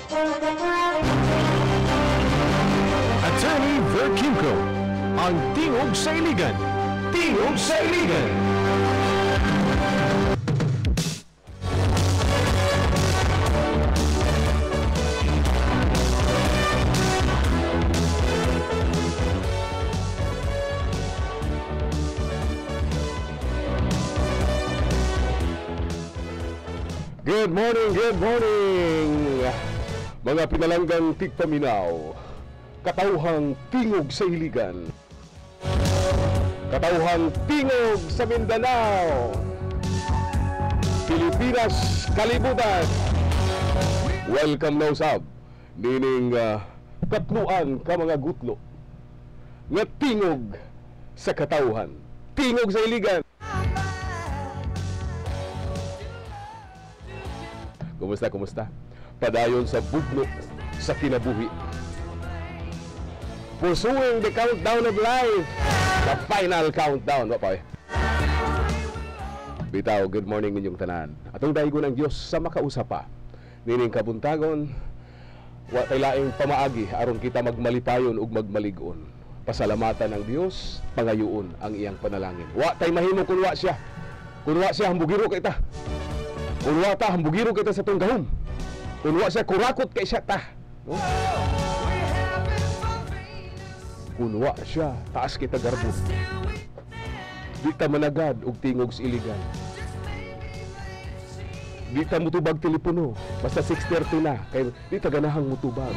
Attorney Ver Kimco, ang Tingog sa Iligan. Tingog sa Iligan. Good morning, mga pinalanggang tigpaminaw, katauhang tingog sa Iligan, katauhang tingog sa Mindanao, Pilipinas, kalibutan. Welcome na usab, nining katluan ka mga gutlo, nga tingog sa katauhan, tingog sa Iligan. Kumusta? Padayon sa bugno sa kinabuhi. Pursuing the countdown of life. The final countdown. Wapay. Bitaw, good morning ninyong tanan. Atong daigon ang Diyos sa makausapa. Nining kabuntagon, wa tay laing pamaagi aron kita magmalipayon ug magmaligon. Pasalamatan ang Dios, pangayuon ang iyang panalangin. Wa tay mahimo kun wa siya. Kun wa siya hambugiro kita. Kung wa ta, hambugiro kita sa itong gahom. Kung wa siya, kurakot kay siya ta. No? Kung wa siya, taas kita garbo. Di ta managad og tingog sa Iligan. Di ta mutubag telepono. Basta 6:30 na. Kaya di ta ganahang mutubag.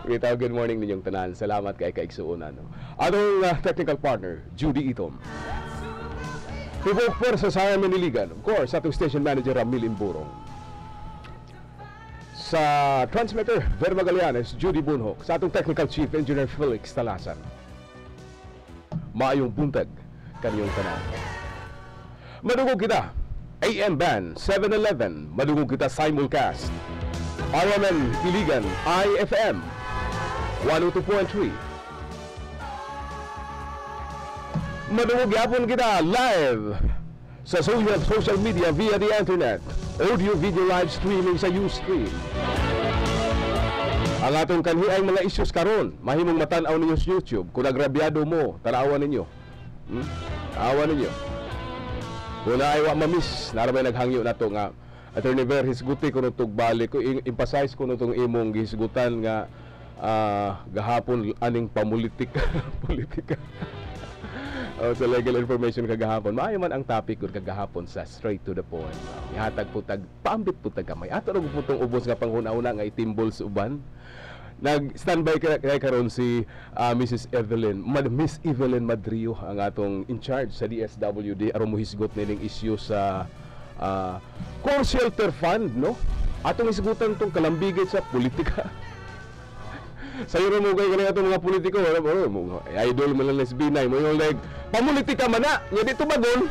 Good morning ninyong tanan. Salamat kay kaigsuonan. No? Atong technical partner, Judy Itom. Tibok Pwersa sa Maniligan, of course, sa atong station manager Ramil Imburong. Sa transmitter, Ver Magallanes, Judy Bunhok. Sa atong technical chief engineer Felix Talasan. Maayong buntag kaniyong tanan. Madugog kita AM band 711. Madugog kita simulcast RMN Iligan IFM 102.3. Madugog yapon kita live sa social media via the internet. Audio, video, live streaming sa Ustream. Ang atong kanhi ay mga issues karon, mahimong matan-aw ninyo sa YouTube. Kung nagrabyado mo, tanawan ninyo. Awan ninyo. Kung na ay wa mamiss, naramay naghangyo na to nga Attorney Ver, hisguti ko nitong balik. Emphasize ko nitong imong hisgutan nga gahapon aning pamulitika. Politika. Sa legal information kagahapon, maayo man ang topic ko kagahapon sa straight to the point. Ihatag po paambit po kamay. Ato ro po tong ubos nga panghuna-una nga itimbol sa uban. Nag-standby kay karon si Miss Evelyn Madrio ang atong in charge sa DSWD aron mo hisgot nining issue sa core shelter fund, no? Atong hisgutan tong kalambigit sa politika. Sayo rin mo kayo itong mga politiko, idol mo lang lesbinay, mo yung like, pamulitika man na, nga dito ba doon,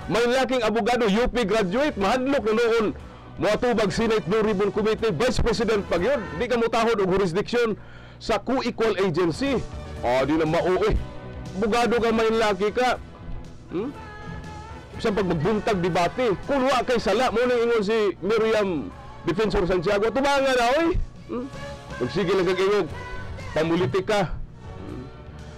may laking abogado, UP graduate, mahadlok na noon, matubag Senate Blue Ribbon Committee, Vice President pag yun, di ka mutahod o jurisdiction sa co-equal agency. Di na mauwi. Abogado ka, may laki ka. Saan pag magbuntag debate, kulwa kay sala, mo nang ingon si Miriam Defensor Santiago, tumangan na, oy. Sige lang kag-ingog, pamulitika.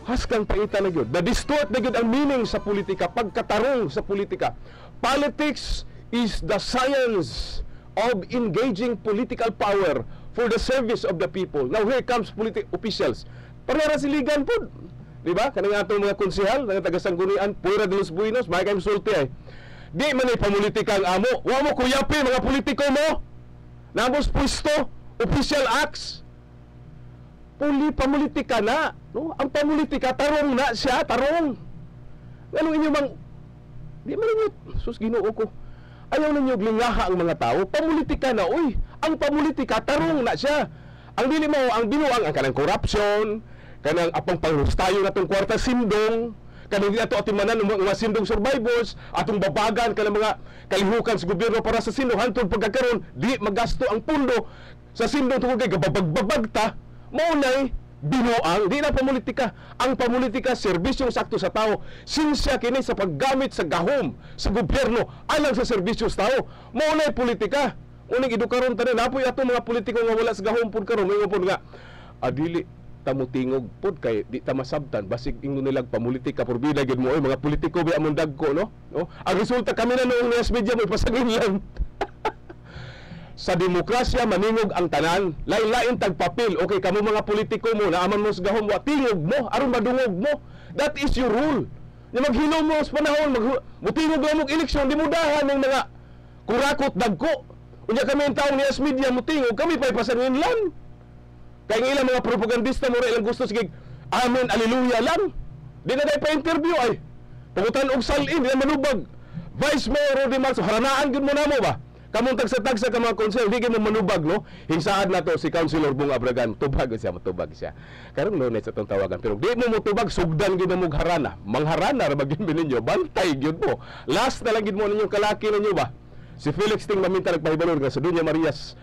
Haskang paita na yun. Na-distort na yun ang meaning sa politika, pagkatarong sa politika. Politics is the science of engaging political power for the service of the people. Now here comes officials. Parehara siligan po. Diba? Kanang atong mga konsehal, ng taga-Sanggunian, Puera de los Buenos, may kayong sulti ay. Di man ay pamulitika ang amo. Wa mo kuyapi mga politiko mo. Namos pwesto, official acts. Pamulitika na, no? Ang pamulitika tarong na siya, tarong. Ganun inyo mang di man ninyo sus Ginoo ko. Ayaw ninyo glingaha ang mga tao, pamulitika na, uy. Ang pamulitika tarong na siya. Ang dili mo ang binuang ang kanang corruption, kanang apang panghustayo natong kwarta sindong, kanang di ato atimanan ng mga sindong survivors, atong babagan kanang mga kalihukan sa gobyerno para sa sindong hantod pagkakaroon, di magasto ang pundo sa sindong tungod kay gabagbag ta. Maunay, binuang, di na pamulitika. Ang pamulitika, serbisyong sakto sa tao. Sinsya kini sa paggamit sa gahom sa gobyerno alang sa serbisyo sa tao. Maunay politika. Uning idukaron tanan napoy ato mga politiko nga wala sa gahom pud karon, may pud nga adili tamutingog pud kay di ta masabtan basig ingon nilag pamulitika porbida gid mo mga politiko biya among dagko no. Ang resulta kami na noong news media may pasagin lang. Sa demokrasya maningog ang tanan, lain-lain tagpapil. Okay, kamo mga politiko mo naaman mo sa gahom wa tingog mo aron madungog mo. That is your rule. Nga maghilom mo sa panahon, mutingog lang mo eleksyon, di mo dahan ng mga kurakot dagko. Unya kami ang taong news media mutingog, kami pa'y pasangin lang. Kaya ng ilang mga propagandista mo rin ilang gusto sige, amen, aleluya lang. Di na dahi pa-interview ay. Pangutan og salin, di na manubag. Vice Mayor Rodi Marzo, haranaan gud mo na mo ba? Kamong tagsa-tagsa ka mga konsel, di mo manubag, no? Hinsaad na to si Councilor Bong Abragan, tubag siya, matubag siya. Karong noon sa itong tawagan, pero di mo mutubag, sugdan gid mo harana. Mangharana, rabagin mo ninyo, bantay gid mo. Last na lang gid mo ninyo kalaki ninyo ba? Si Felix Ting Maminta nagpahibalon nga sa Dunya Marias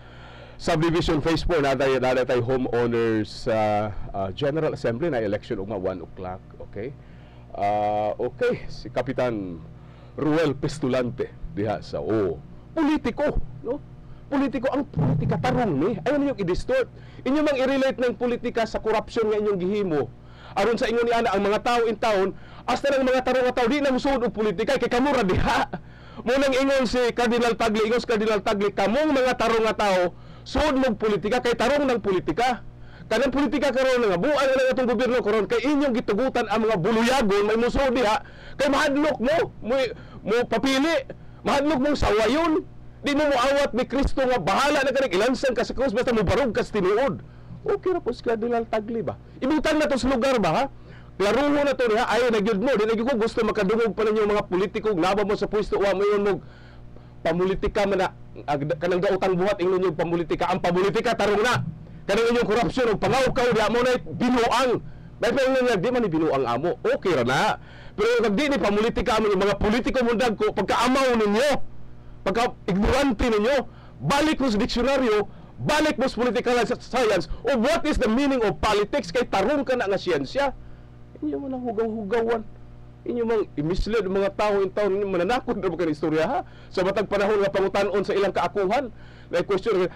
Subdivision Phase 4 na tayo homeowners General Assembly na election ugma 1 o'clock, okay? Okay, si Kapitan Ruel Pistulante diha sa politiko, no? Politiko, ang politika tarong ni. Ayaw ninyong i-distort. Inyo mang i-relate ng politika sa korupsyon nga inyong gihimo. Aron sa inyo ni ana ang mga tao in town, hasta ng mga tarong nga tao di na musuod og politika kay kamura diha. Munang ingon si Cardinal Tagle, ingon si Cardinal Tagle, kamong mga tarong nga tao suod mong politika kay tarong ng politika. Kanang politika karon nga buan na atong gobyerno karon kay inyong gitugutan ang mga buluyagon may musuod diha kay mahadlok mo papili. Mahadlok mong sawayon. Di mo moawat ni Kristo nga bahala na kanang ilansan ka sa krus basta mo barog ka sa tinuod. Okay ra po si Cardinal Tagle ba? Ibutang na to sa lugar ba ha? Klaruho na to ha, ayaw na gyud mo. Di na gyud ko gusto makadungog pa ninyo mga politiko naba mo sa pwesto wa mo yun mo pamulitika man na kanang daotang buhat ingnon yung pamulitika. Ang pamulitika tarong na. Kanang inyong korupsyon ug pangawkaw di mo na binuang. May nga di man ni binuang amo. Okay ra na. Pero kag di ni pamulitika amo yung mga politiko mundag ko pagkaamaw ninyo. Pagka-ignorante ninyo, balik mo sa diksyonaryo, balik mo sa political science, o what is the meaning of politics, kay tarong ka na nga siyensya. Inyo mo nang hugaw-hugawan. Inyo mang i-mislead mga tao in town, inyo mananakot na ba ka istorya ha? Sa matag panahon nga pangutanon sa ilang kaakuhan, na question,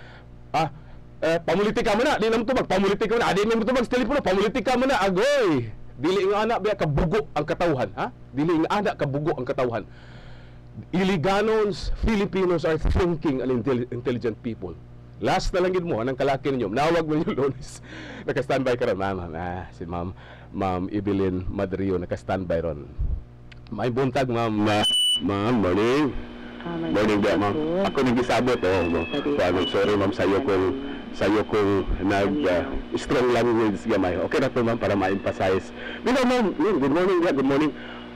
pamulitika mo na, di naman tubag, pamulitika mo na, di naman tubag sa telepono, pamulitika mo na, agoy! Dili nga anak, biya kabugo ang katawhan, ha? Dili nga anak, kabugo ang katawhan. Iliganons, Filipinos are thinking and intelligent people. Last na lang gid mo anang kalaki ninyo. Nawag mo yung Lonis. Naka-standby ka ron, ma'am. Si Ma'am Evelyn Madrio naka-standby ron. May buntag, ma'am. Ma'am, morning. Morning ba, ma'am? Ako nang gisabot, sorry, ma'am, sayo kong strong language gamay. Okay na to, ma'am, para ma-emphasize. Pero, ma'am, good morning.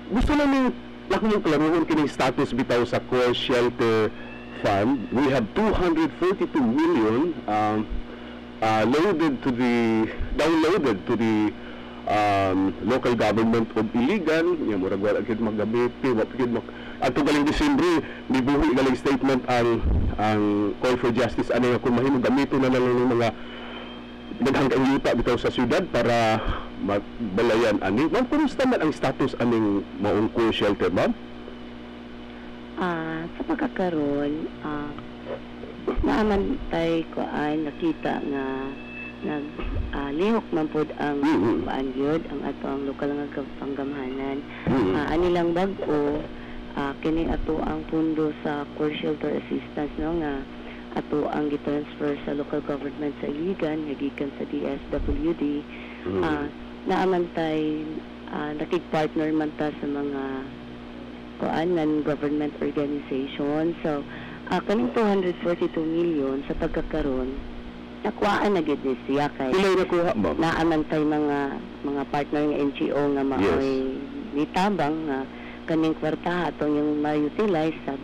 Gusto namin ako yung klaruhon kining status bitaw sa Core Shelter Fund. We have 242 million downloaded to the local government of Iligan. Yung murag wala gid maggamiti, ato galing Disyembre nibuhi galing statement ang Call for Justice ano kung mahimong gamito na lang ng mga daghang yuta bitaw sa syudad para magbalayan ani. Ma'am, kumusta man ang status aning maong Core Shelter, ma'am? Sa pagkakaroon, naaman tayo ko ay nakita nga lihok man pod ang paanyod ang ato ang lokal nga panggamhanan. Ani lang bag-o kini ato ang pundo sa Core Shelter Assistance no nga ato ang gitransfer sa local government sa Iligan gikan sa DSWD. Naaman tayo nakig-partner man ta sa mga non-government organization. So kaning 242 million sa pagkakaroon nakuhaan na gid ni siya kay naaman tayo mga partner ng NGO nga maoy nitabang nga kaning kwarta atong yung ma-utilize sa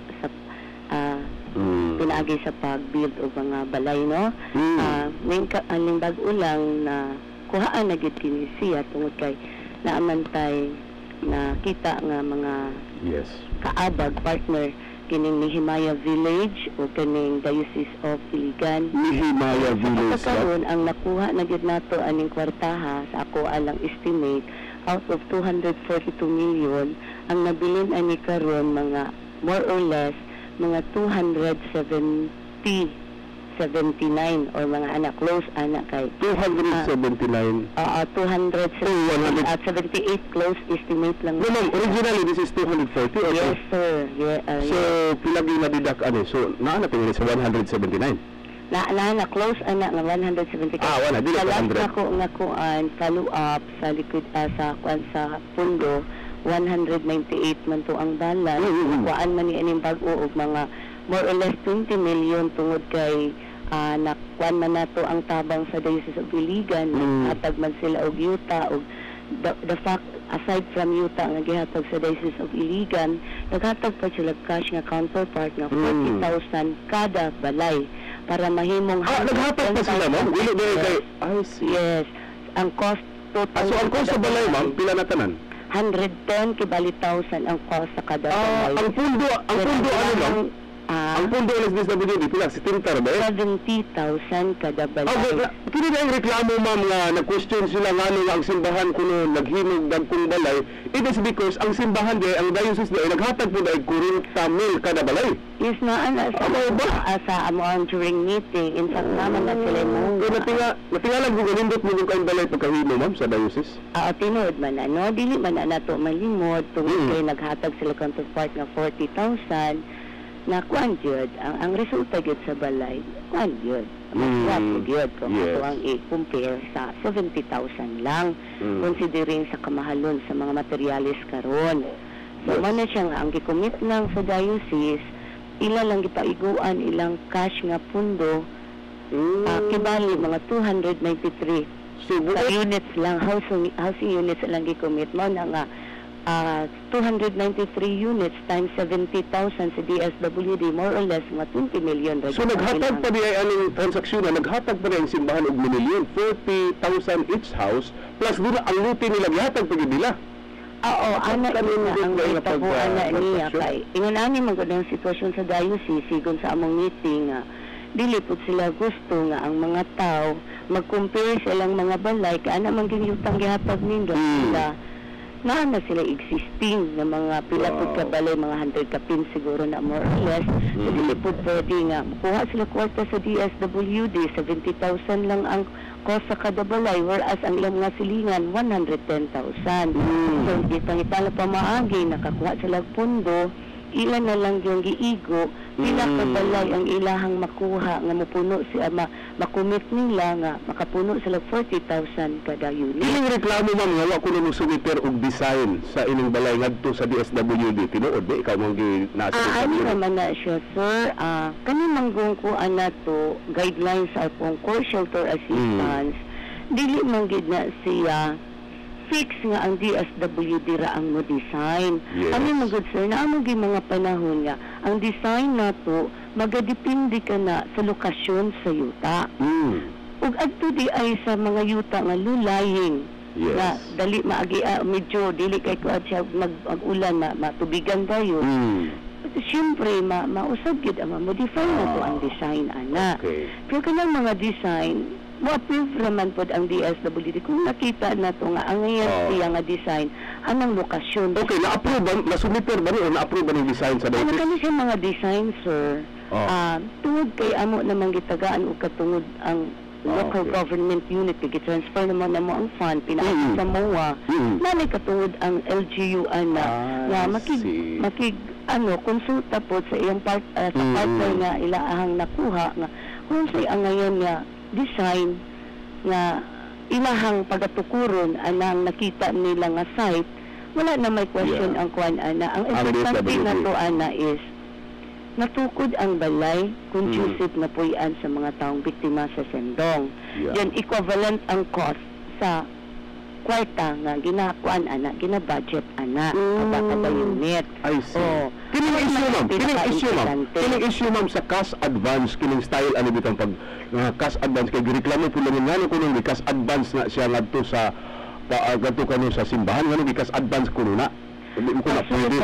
pinaagi sa pag-build o mga balay, no? Aning bag-o lang na kuhaan na gid kini siya tungod kay naamantay na kita nga mga kaabag partner kining Nehemiah Village o kining Diocese of Iligan. Nehemiah Village. Karon ang nakuha na gyud nato aning kwartaha sa ako alang estimate out of 242 million, ang nabilin ani karon mga more or less mga 279 or mga anak close anak kay 279. 278 close estimate lang. No, ma'am, originally this is 240 or Yes, sir. Yeah, so pilagi na didak ano, so naa na tingin sa 179. na close anak nga 170. Wala dili pa 100. Ako nga kuan follow up sa likod sa kuan sa pundo 198 man to ang balance. Kuan man ni aning bag-o og mga more or less 20 million tungod kay nakuan man nato ang tabang sa Diocese of Iligan. Hatag man sila og yuta og the fact aside from yuta nga gihatag sa Diocese of Iligan, naghatag pa sila cash nga counterpart nga 40,000 kada balay para mahimong naghatag pa sila, ma'am? Dili ba kay I see. Yes, ang cost total so ang cost sa balay, ma'am, pila na tanan? 110 kibali 1,000 ang cost sa kada balay. Ang pundo ano lang? Ang pundo ng DSWD, pila, 70 ba eh? 70,000 kada balay. Kini na yung reklamo, ma'am, nga nag-question sila nga nung ang simbahan kuno naghinog dagkong balay. It is because ang simbahan di, ang diocese di, naghatag po dahil 40 mil kada balay. Yes na, sa amuan during meeting, in fact naman na sila mo. Natingalan ko ganindot mo kayong balay pagkahimo, ma'am, sa diocese? Tinood man na, no? Dili man na nato malimod, tungkol kay naghatag sila counterpart nga 40,000, na kuan jud ang resulta gyud sa balay kuan jud mas gyud kung ato ang i-compare sa 70,000 lang considering sa kamahalon sa mga materyales karon. So man siya nga ang gikomit lang sa diocese ila lang gipaiguan ilang cash nga pundo kibali mga 293 sa units lang housing units lang gikomit mo na nga 293 units times 70,000 sa DSWD, more or less mga 20 million. So naghatag pa di ay aning transaksyon na naghatag pa di ang simbahan og milyon 40,000 each house plus dila ang luti nila gihatag pa gid nila. Oo, ana ina ang itabuan na niya kay ingon ani man gud ang sitwasyon sa diocese sigon sa among meeting dili pud sila gusto nga ang mga tao mag-compare silang mga balay kay ana man ginyutang gihatag nindo sila na sila existing na mga pila po kabalay, mga 100 kapin siguro na more or less. So, dili po pwede nga. Makuha sila kwarta sa DSWD, 70,000 lang ang cost sa kada balay, whereas ang ilang mga silingan, 110,000. So, di pangitala pa maagi, nakakuha sila pundo, ilan na lang yung giigo, pila kabalay ang ilahang makuha nga mapuno siya makumit nila nga makapuno sila 40,000 kada unit. Ilang reklamo, ma'am, nga wa kuno mo sumiter og design sa ining balay ngadto sa DSWD tinuod di ikaw mong ginasa ano naman na siya, sir, kani manggong ko to guidelines sa akong core shelter assistance dili man gid na siya fix nga ang DSWD ra ang mo design. Ano magud sir na amo gi mga panahon nga ang design nato magadepende ka na sa lokasyon sa yuta. Ug adto di ay sa mga yuta nga lulaying na dali maagi medyo dili kay ko siya mag-ulan matubigan tayo. Siyempre, mausab gid ang modify na to ang design ana. Pero kanang mga design ma-approve naman po ang DSWD kung nakita na ito nga ang ngayon siya nga design anong lokasyon. Okay, na-approve ba? Nasumiter ba rin o na-approve ba ng design sa ano kani siya mga design, sir? Tungod kay amo naman gitagaan o katungod ang local government unit i-transfer naman na mo ang fund pinaagi sa MOA na may katungod ang LGU na makig konsulta po sa iyang sa partner nga ilaahang nakuha nga kung sa ang ngayon nga design nga ilahang pagatukuron anang nakita nila nga site wala na may question ang kuan ana ang importante na to ana is natukod ang balay conducive na puy-an sa mga taong biktima sa sendong yan equivalent ang cost sa kwarta nga ginakuan ana gina-budget ana kada unit. I see. Kining issue ma'am sa cash advance kining style ano bitang pag cash advance kay gireklamo pud lang ngano kuno cash advance na siya ngadto sa gadto kanu sa simbahan ngano cash advance kuno na. Hindi mo na pwede.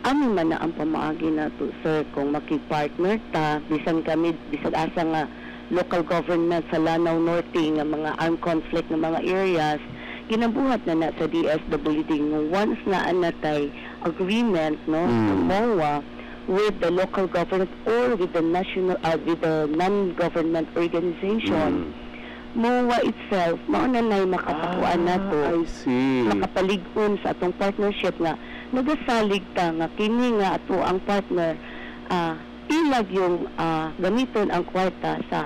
amin man na ang pamaagi na to, sir, kung makipart-partner ta, bisan kami, bisan asa nga local government sa Lanao Norte nga mga armed conflict na mga areas, ginabuhat na sa DSWD nga once na anatay agreement no sa MOA with the local government or with the national with the non-government organization. MOA itself, mauna na'y makapakuan nato. I see. Makapalig-on sa atong partnership nga nagasalig ta nga kini nga ato ang partner ilag yung gamiton ang kwarta sa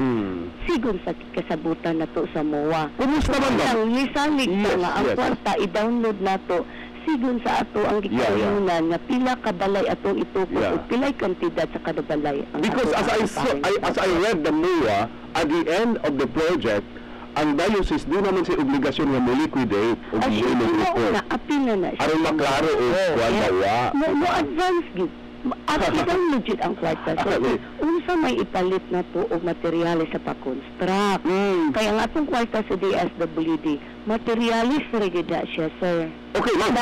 sigon sa kasabutan nato sa MOA. Kumusta man ba? Ang lisalig ta nga ang kwarta i-download nato sigon sa ato ang gikaunan nga pila ka balay atong itukod o pilay kantidad sa kada balay. Because as I read the MOA, at the end of the project, ang diocese di naman siya obligasyon nga mo-liquidate o na apil na siya. Aron maklaro o wala. No advance gid. Ang legit ang kwarta. So, unsa may ipalit na to o materyales sa pag-construct. Kaya nga itong kwarta sa DSWD, materialis regida siya, sir. Okay, ma'am,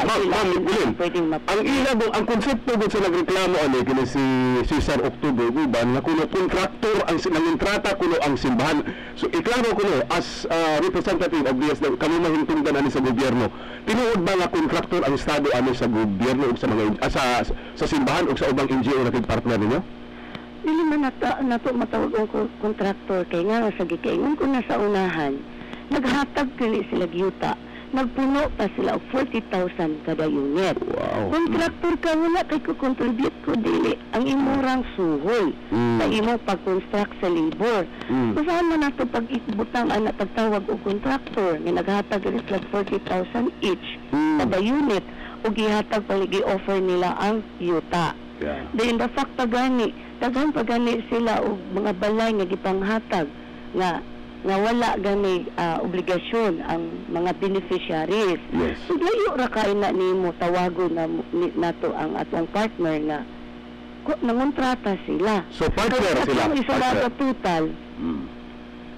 ang konsepto doon sa nagreklamo kini si Cesar Octubre, guban, na kuno contractor ang nangontrata kuno ang simbahan. So, iklaro kuno, as representative of DSWD, kami mahintungdan ani sa gobyerno, tinuod ba nga contractor ang estado ani sa gobyerno o sa mga sa simbahan o sa ubang NGO na partner ninyo? Dili man nato matawag ang contractor kay nga sa gikaingon ko na sa unahan, naghatag kini sila gyuta. Nagpuno pa sila og 40,000 kada unit. Wow. Contractor ka, wala kay ko-contribute ko dili. Ang imurang suhol sa imong pag-construct sa labor. Saan man nato pag-ibutang ang natagtawag o contractor nga naghatag rin sila 40,000 each kada unit o gihatag paligi offer nila ang yuta. Then the fact gani, daghan pa gani sila og mga balay nga gipanghatag nga wala gani obligasyon ang mga beneficiaries. Yes. So, layo ra kay na nimo tawagon na nato ang atong partner nga nangontrata sila. So, partner sila. Kung isa na total,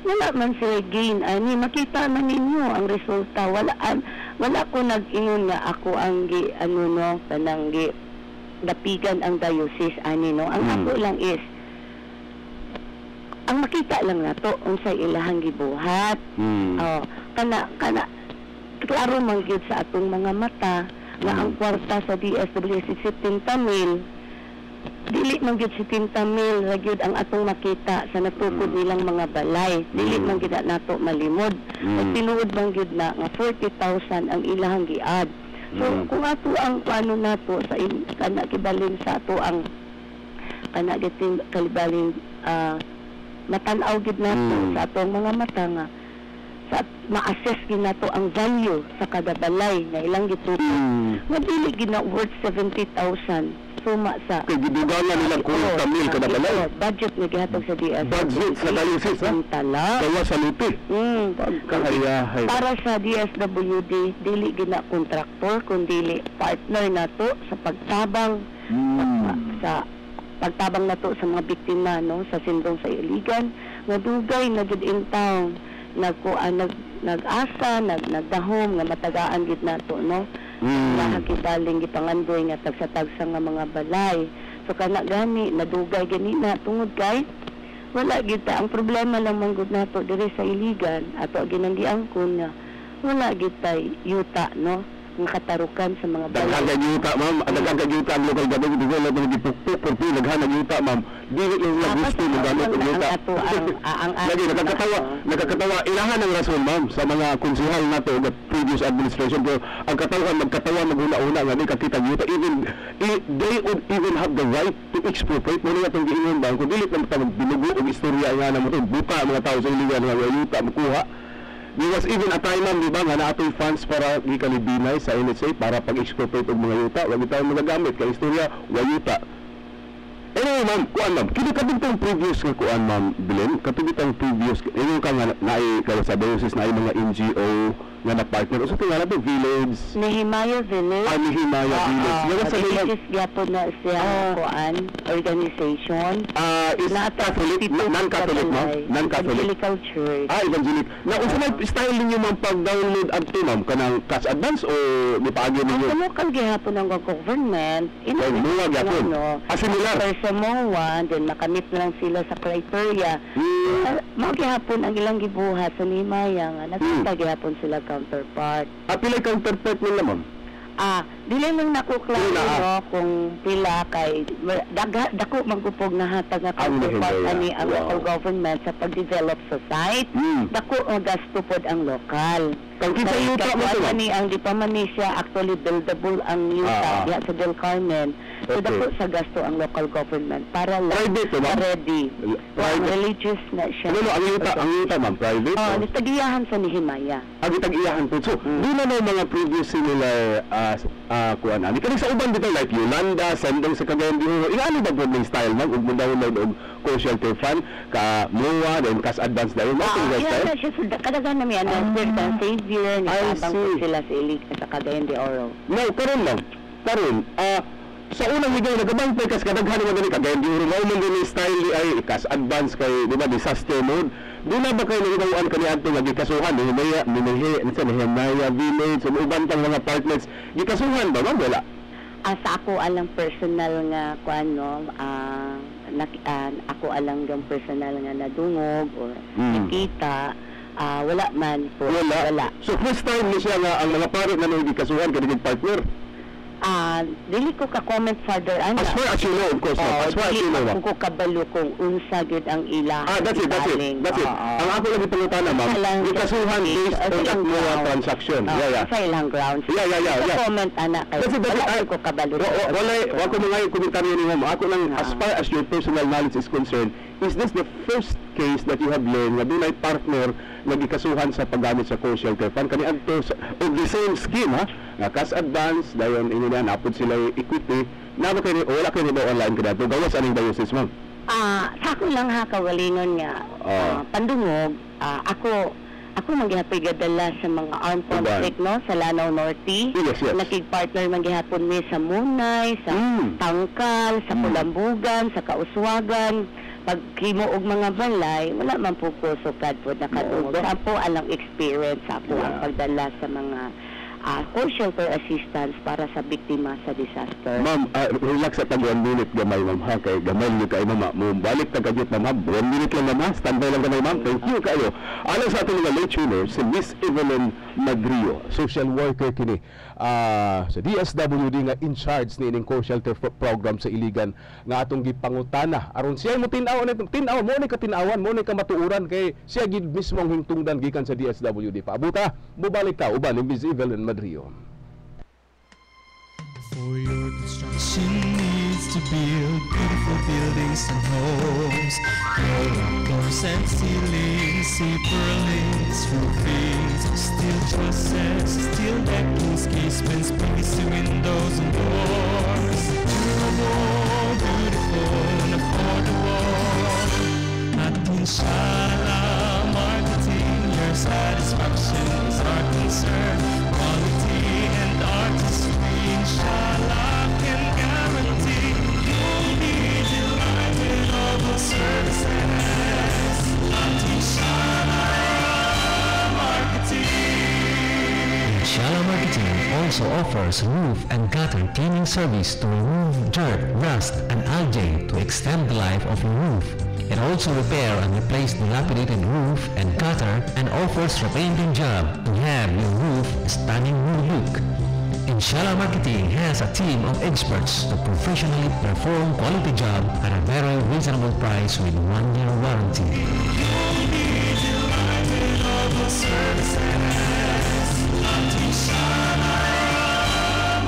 wala man sila gain. Ani, makita man ninyo ang resulta. Wala ko nag-ingon nga ako ang kanang dapigan ang diocese. Ani, no? Ang ako lang is, ang makita lang nato unsay ilahang gibuhat. Kana klaro man gyud sa atong mga mata nga ang kwarta sa DSWD 70,000 dili man gyud 70,000 ra gyud ang atong makita sa natukod nilang mga balay. Dili man gyud nato malimod. Ug tinuod man gyud na nga 40,000 ang ilahang giad. So kung ato ang plano nato sa kana kibalin sa ato ang kana giting kalibalin matan-aw gid nato sa atong mga mata nga sa ma-assess gid nato ang value sa kada balay nga ilang gitutok. Nga dili gid na worth 70,000 suma sa gidugangan nila kung kamil kada balay. Budget nga gihatag sa DSWD. Budget sa diocese ha. Kaya sa lupi. Para sa DSWD dili gid na kontraktor kundi partner nato sa pagtabang sa pagtabang nato sa mga biktima no sa sindong sa iligan nga dugay na gid in town nag-asa nagdahom nga matagaan gid nato no nahakibaling gipangandoy nga tagsa-tagsa nga mga balay so kana gani nadugay gani na tungod kay wala gid ta ang problema lang man gud nato diri sa iligan ato ginandiang kun nga wala gid tay yuta no ng katarukan sa mga balay. Daghan yuta, ma'am. Daghan yuta ang local government. Dugay na mga gipukpuk. Pero naghanag yuta, ma'am. Dili yung gusto mo gamit ang yuta. Lagi, nakakatawa. Ilahan ang rason, ma'am, sa mga konsihal nato o previous administration. Pero ang magkatawa, maghuna-una nga, di kakita yuta. They would even have the right to expropriate. Muna nga itong giingon ba? Kung dili na binugo o istorya nga na mo ito, buka mga tao sa iligan nga yuta, makuha. There was even a time, ma'am, di ba, nga na ato'y funds para gikalibinay sa NHA para pag-expropriate og mga yuta. Wag tayo magagamit kay istorya, wa yuta. Anyway, ma'am, kuan ma'am, kini kadtong previous nga kuan, ma'am, Belen, katong previous, ingon ka nga naay sa diocese na mga NGO nga na-partner. So tingala to village. Nehemiah Village. Nehemiah Village. Nga sa nila, Religious gyapon na siya kuan organization. is Catholic, non-Catholic, ma'am? Non-Catholic. Evangelical Church. Evangelic. Na unsa na style ninyo ma'am pag-download adto ma'am kanang cash advance o gipaagi Ang ninyo? tumukal gihapon ng government, Ay, mga gyapon. Similar. sa MOA, then makamit lang sila sa criteria. Mao gihapon ang ilang gibuhat sa Nehemiah nga nagkita gihapon sila counterpart. Pilay counterpart nila ma'am? Dili lang nakuklaro no kung pila kay dako magupog na hatag nga counterpart ani ang local government sa pag-develop sa site. Dako ang gasto pod ang lokal. Kung kinsa yuta mo ito? Ani ang di pa man ni siya actually buildable ang yuta diha sa Del Carmen. So dako sa gasto ang local government para lang ready. Religious na siya. Ano ang yuta ma'am private? Nitagiyahan sa Nehemiah. Tag-iyahan po. So, di na mga previous similar kuan ani. Kani sa uban dito like Yolanda, Sendong sa Cagayan de Oro. Ingani ba good ng style ma'am? Ug mo download og co-shelter fund ka MOA then cash advance dayon mo kung style. Yeah, siya kadaghan na mi ano Spirit Savior ni tabang po sila sa Ilig sa Cagayan de Oro. No, karon lang. Karon sa unang higaw nagabang pa kas kadaghan mo gani Cagayan de Oro. Mao man gani style ni ay cash advance kay di ba disaster mode. Di na ba kayo nagawaan kani adto nga gikasuhan ni Nehemiah Village ug uban pang mga partners gikasuhan ba ma'am wala? Sa ako alang personal nga kuan no ako alang yung personal nga nadungog or nakita wala man po wala. So first time ni siya nga ang mga pare nga gikasuhan kani partner? Dili ko ka-comment further as far as you know, of course. As far as you know. Kung ko kabalo kung unsa gyud ang ila. That's it. Ang ako lagi pangutana ma'am, ikasuhan based on that MOA transaction. Sa ilang grounds. Comment ana kay. Wala ko kabalo. Wala ko mga komentaryo ni ma'am. Ako lang as far as your personal knowledge is concerned, is this the first case that you have learned nga dunay partner nagikasuhan sa paggamit sa co-shelter fund kani adto of the same scheme nga cash advance dayon inila napod sila equity na ba kayo wala kayo ba online kada to gawas aning diocese ma'am? Sa ako lang kawalingon nga pandungog ako maghihapigadala sa mga armed conflict no sa Lanao Norte. Yes. Nakig-partner maghihapon mi sa Munay, sa Tangkal, sa Pulambugan, sa Kauswagan. Pagkimo og mga balay, wala man po ko sukad po nakadungog. Sa po alang experience sa po ang pagdala sa mga co-shelter assistance para sa biktima sa disaster. Ma'am, relax at 1 minute gamay ma'am ha, kay gamay niyo kay ma'am. Balik ta kagyot ma'am. 1 minute lang ma'am. Standby lang gamay ma'am. Thank you kayo. Alang sa ating mga late tuners, si Miss Evelyn Magrio, social worker kini sa DSWD nga in charge ni ining co-shelter program sa Iligan nga atong gipangutana aron siya mo tin-aw mo ni katinawan mo ni kamatuuran kay siya gid mismo ang hingtungdan gikan sa DSWD. Paabuta, mubalik ta uban ni Miss Evelyn Magrio. For your construction needs to build beautiful buildings and homes. Your floors and ceilings, see pearlings, roofings, steel trusses, steel deckings, casements, PVC windows and doors. Durable, beautiful, and affordable. At Inshallah Marketing, your satisfaction is our concern. Quality and artistry, Inshallah can guarantee you'll be delighted of the services at Inshallah Marketing. Inshallah Marketing also offers roof and gutter cleaning service to remove dirt, rust, and algae to extend the life of your roof. It also repair and replace dilapidated roof and gutter and offers repainting job to have your roof a stunning new look. Inshallah Marketing has a team of experts to professionally perform quality job at a very reasonable price with 1-year warranty. You'll be delighted of the services at Inshallah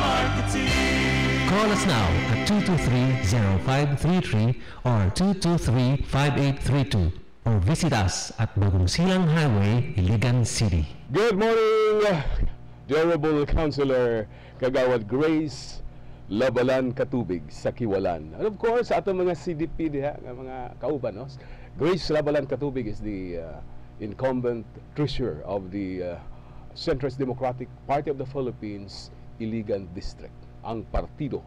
Marketing. Call us now at 223-0533 or 223-5832 or visit us at Bagong Silang Highway, Iligan City. Good morning, Honorable Councilor Kagawad Grace Labalan Katubig sa Kiwalan. And of course, sa atong mga CDP diha, mga kauban, no? Grace Labalan Katubig is the incumbent treasurer of the Centrist Democratic Party of the Philippines, Iligan District, ang partido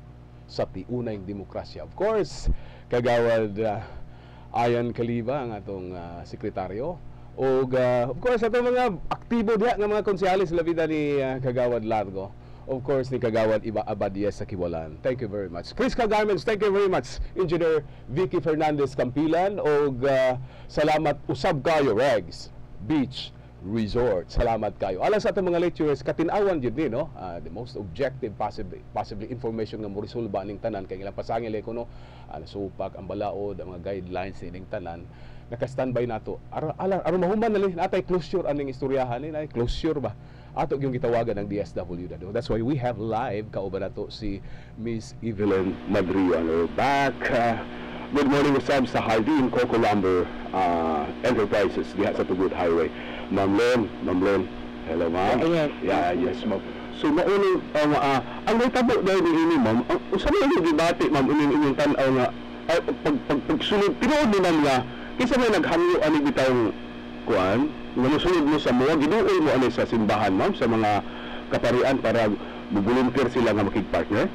sa tiunayng demokrasya. Of course, kagawad Ayan Caliba ang atong sekretaryo. O of course, atong mga aktibo diha nga mga konsehalis sa vida ni Kagawad Largo. Of course, ni Kagawad Iba Abadies sa Kiwalan. Thank you very much. Chris Garments, thank you very much. Engineer Vicky Fernandez Campilan. O salamat usab kayo, Regs Beach Resort. Salamat kayo. Alang sa atong mga lecturers, katinawan yun din, no? The most objective, possibly information nga mo resolba ning tanan, kay ilang pasangil ko, no? Supak, ang balaod, ang mga guidelines ning tanan. Naka-standby nato. Aron mahuman na lang natay closure aning istoryahan ni, closure ba? Ato yung gitawagan ng DSWD. That's why we have live kauban nato si Miss Evelyn Madriano. Back. Good morning, usab sa Hardin Coco Lumber Enterprises diha sa Tugot Highway. Ma'am Len. Hello, ma'am. Yes. Yeah, yes, ma'am. So mauni ang nahitabo daw ni ma'am, usa man yung debate, ma'am, inyong tan-aw nga pagsunod tinuod ni ma'am nga kisa may naghamyo ani bitawng kuan, nga mosunod mo sa mga giduol mo ani sa simbahan, ma'am, sa mga kaparian para mag-volunteer sila nga makig-partner?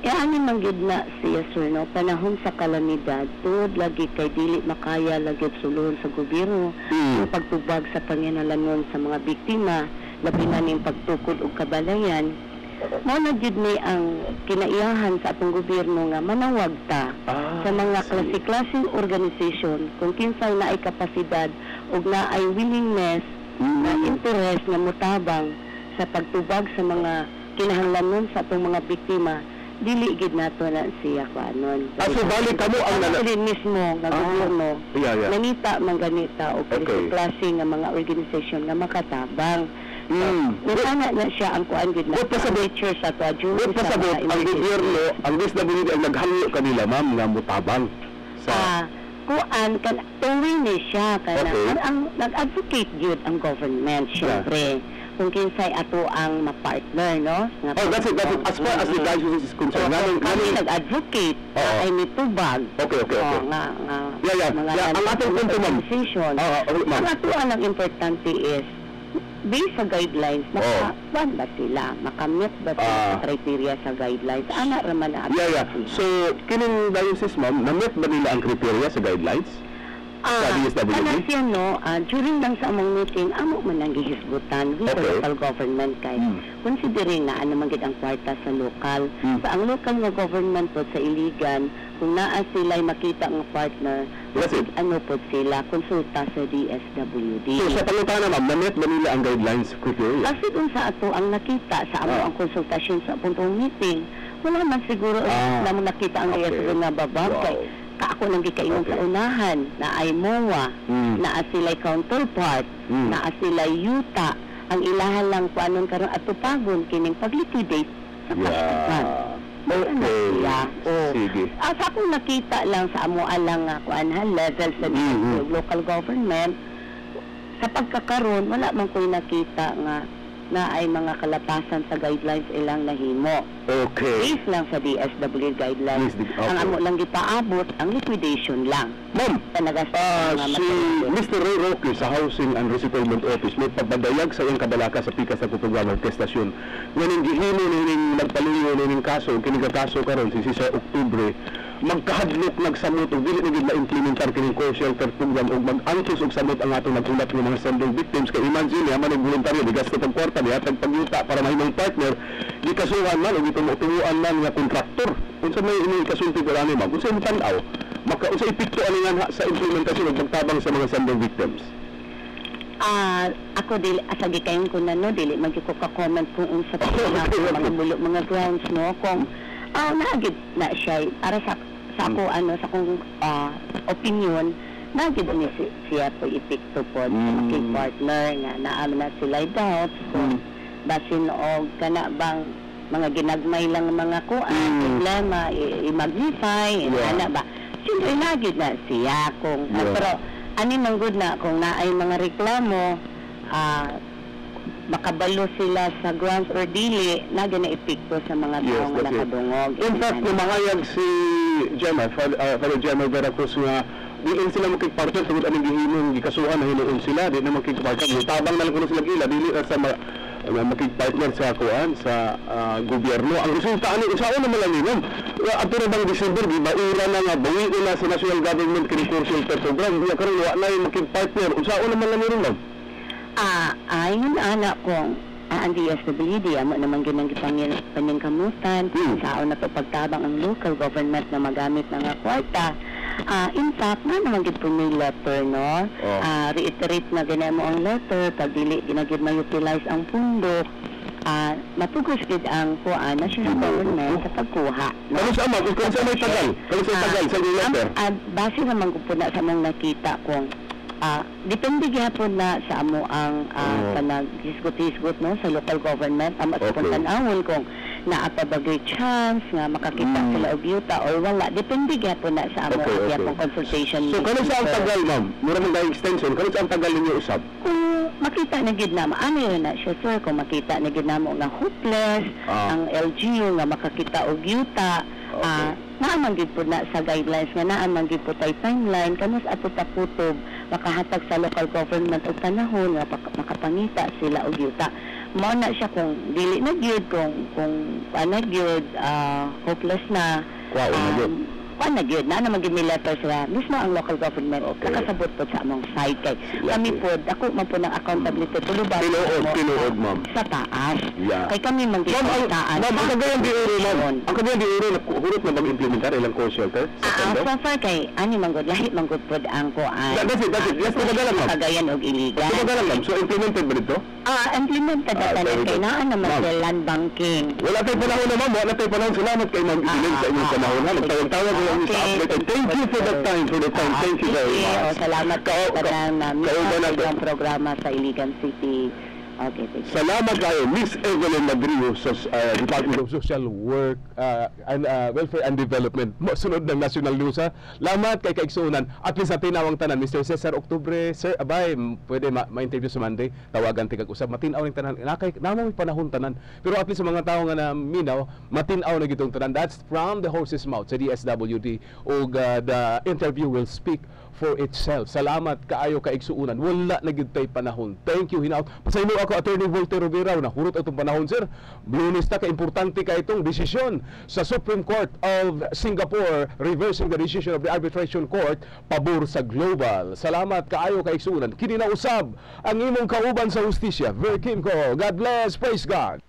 Ani manggid na siya, sir, no? Panahon sa kalamidad, tuod lagi kay dili makaya lagi sulon sa gobyerno, ang pagtubag sa panginahanglan sa mga biktima, labi na ning pagtukod og kabalayan. Mao na jud ni ang kinaiyahan sa atong gobyerno nga manawag ta sa mga klase-klaseng organisasyon kung kinsay naay kapasidad ug naay willingness na interest nga motabang sa pagtubag sa mga kinahanglanon sa atong mga biktima. Dili gid nato na siya kanon. So balik kamo ang mismo nga gobyerno. Nanita man ganita o klase nga mga organisasyon nga makatabang. Sana na siya ang kuan gid na. Nature sa to. Pasabot ang gobyerno, ang DSWD ang naghamyo kanila, ma'am, nga mutabang sa kuan kan tuwi ni siya kana ang nag-advocate jud ang government syempre. Kung kinsay ato ang ma-partner, no? That's it. As far as the diocese is concerned, kami nag-advocate ay mitubag. Okay. Ang atong punto, ma'am. Ang ato ang importante is, based sa guidelines, makawan ba sila? Makamit ba sila sa criteria sa guidelines? Ana raman na So, kining diocese, ma'am, na-meet ba nila ang criteria sa guidelines? Kanas yan, no, during lang sa among meeting, amo man ang gihisgutan with the local government kay considering na ano man gid ang kwarta sa lokal. Sa ang lokal nga government po sa Iligan, kung naa sila'y makita ang partner, ano po sila, konsulta sa DSWD. So sa pangutana, ma'am, na-meet ba nila ang guidelines criteria? Kasi dun sa ato ang nakita sa amo ang konsultasyon sa puntong meeting, wala man siguro na mo nakita ang DSWD nga babag kay ako nang gikaingon sa unahan na ay MOA, na sila'y counterpart, na sila'y yuta, ang ilahan lang kung anong karon at tupagon kining pag-liquidate sa pasukan. Sige. Sa akong nakita lang sa amo alang kuanhan level sa local government, sa pagkakaroon, wala man ko'y nakita nga na ay mga kalapasan sa guidelines ilang nahimo. Based lang sa DSWD guidelines. Ang amo lang gipaabot, ang liquidation lang. Ma'am, si Mr. Ray Roque sa Housing and Resettlement Office may pagpadayag sa iyang kabalaka sa pikas sa Kutugan Orkestasyon. Ngayon gihimo ning nagpalingo ning kaso, kiniga-kaso karon si sa Oktubre, magkahadlok nagsamot ug dili na gid ma-implementar kining co-shelter program ug mag-angkos og samot ang atong nagulat ng mga sandong victims kay imagine man og voluntaryo digasto pag kwarta diha tag pagyuta para mahimong partner di kasuhan man ug itumutuan man nga kontraktor unsa may ini kasulti ko ani ma'am unsa tan-aw unsa epekto ani nga sa implementasyon ug pagtabang sa mga sandong victims. Ako dili asagi kayon ko na no dili man ko ka-comment kung unsa mga bulok mga grounds no kung naagid na siya para sa ako sa akong opinion nagid ni siya po epekto po sa aking partner nga naam na sila doubts kung basin og kana bang mga ginagmay lang mga problema i-magnify ana ba siyempre nagid na siya kung pero ani man gud na kung naay mga reklamo makabalo sila sa grounds or dili na epekto sa mga tao nga nakadungog. In fact, namangayag si Gemma, Father Gemma Veracruz nga dili sila makig-partner tungod aning gihimong gikasuhan na hinuon sila, di na makig-partner. Tabang na lang kuno sila ila, dili na sa makig-partner sa kuan sa gobyerno. Ang resulta ani usaon naman lang yun. Ato na bang December gibaira na nga bawi na sa national government kini shelter program. Diya karon wa na yung makig-partner. Usaon naman lang yun ma'am. Ayon anak kong ang DSWD, amo naman ginang paningkamutan, saon na to pagtabang ang local government na magamit na nga kwarta. In fact, na naman gid po may letter, no? Reiterate na ganyan mo ang letter, pag dili ginagid ma-utilize ang pundo, matugos gid ang kuan national government sa pagkuha. No? Kano sa ama, kung sa may tagal, sa letter. Base naman ko po na sa mong nakita kung depende gyapon na sa amo ang panag-hisgot-hisgot no sa local government amo sa tanawon kung naata bagay chance nga makakita sila og yuta or wala, depende gyapon na sa amo ang gyapon consultation. So kano sa ang tagal ma'am? Mura man dai extension, kano sa ang tagal ninyo usab? Kung makita na gid na ano yun na siya sir, kung makita na gid namo nga hopeless ang LGU nga makakita og yuta, naaman gid po na sa guidelines nga naaman gid po tay timeline kanos ato ta kutob makahatag sa local government og panahon nga makapangita sila og yuta. Mao na siya kung dili na gyud kung ano gyud hopeless na na gyud na naman gyud mi letter sila mismo ang local government nakasabot po sa among side kay kami po ako man po ng accountability tuluban tinuod ma'am sa taas kay kami man gyud taas ma'am ang kagayan di uro ma'am ang kagayan di uro hurot na mag-implementar ilang call shelter so far kay ani man gud lahi man gud pod ang kuan that's it yes kagayan ma'am kagayan og iligan kagayan ma'am so implemented ba dito implemented na kay naan naman sa land banking wala tay panahon na ma'am wala tay panahon salamat kay ma'am Iling sa inyong panahon ha nagtawag-tawag thank you for the time thank you very much salamat ka sa programa sa Iligan City. Okay, salamat kayo, Miss Evelyn Madrio sa Department of Social Work and Welfare and Development. Sunod ng National News ha. Lamat kay kaigsunan. At least sa tinawang tanan, Mr. Cesar Octubre, Sir Abay, pwede ma-interview sa Monday. Tawagan tigag usab. Matinaw ng tanan. Namang panahon tanan. Pero at least sa mga tao nga na minaw, matinaw na gitong tanan. That's from the horse's mouth sa DSWD. O the interview will speak for itself. Salamat kaayo kaigsuunan. Wala na gid tay panahon. Thank you hinaut. Pasaylo ako Attorney Voltaire Rivera na hurot atong panahon sir. Blunista ka importante ka itong desisyon sa Supreme Court of Singapore reversing the decision of the arbitration court pabor sa global. Salamat kaayo kaigsuunan. Kini na usab ang imong kauban sa hustisya. Ver Kim ko. God bless. Praise God.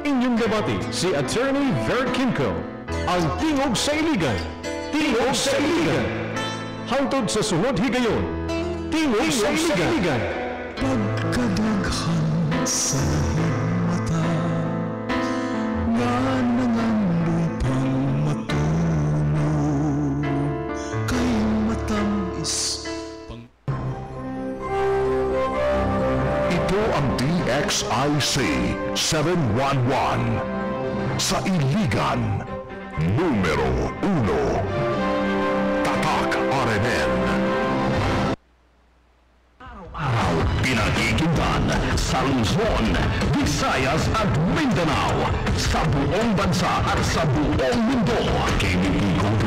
Inyong debate si Attorney Ver Kimco, ang tingog sa iligan. Tingog sa iligan. Hangtod sa sunod higayon. Tingog sa iligan. Pagkadaghan sa mata nga nangandoy pang matunog kay matamis pang... Ito ang DXIC 711 sa Iligan, numero 1. Tatak RMN. Araw-araw pinakikinggan sa Luzon, Visayas at Mindanao, sa buong bansa at sa buong mundo. Kinikilig